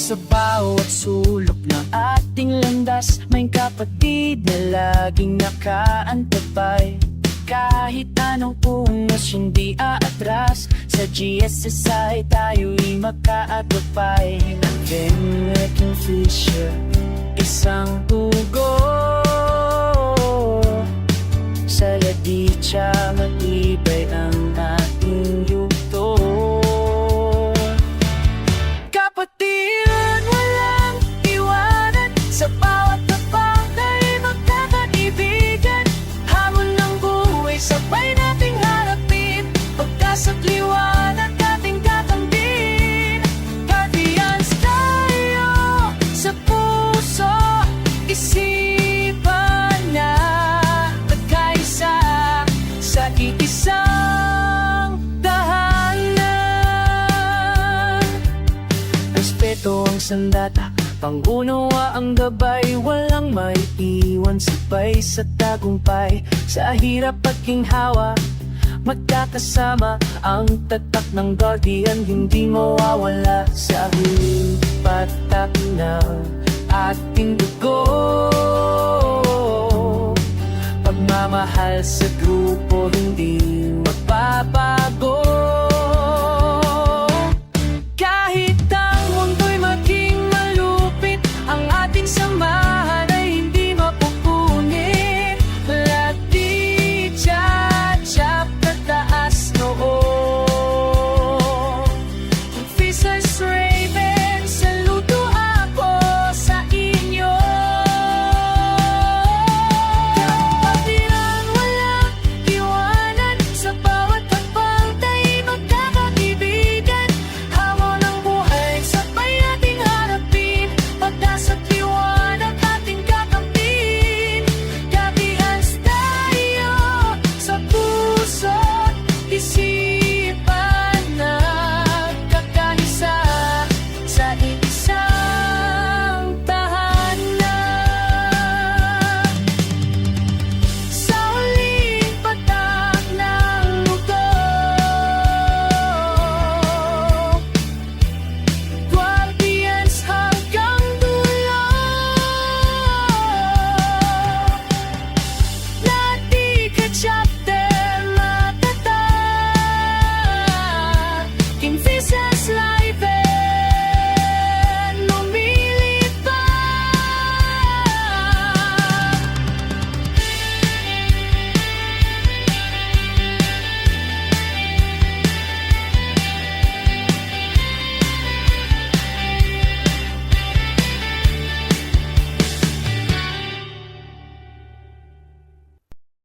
Sa bawat sulok ng ating landas, may kapatid na laging nakaantabay. Kahit anong unos, hindi aatras. Sa GSSI tayo'y makaagapay. Then Kingfisher, isang tugo. Sa laditsa, matibay ang ating yugto. Kapatiran, walang iwanan. Sa bawat tapang ay magkakaibigan. Hamon ng buhay, sabay nating harapin. Pagkas at liwanag, ating tatambin. Guardians tayo sa puso, isipan na nagkaisa sa iisang tahanan. Respeto ang sandata, pangunawa ang gabay. Walang may iwan sabay sa tagumpay. Sa hirap at ginhawa, magkakasama. Ang tatak ng Guardian, hindi mawawala. Sa huling patak ng ating dugo, pagmamahal sa grupo, hindi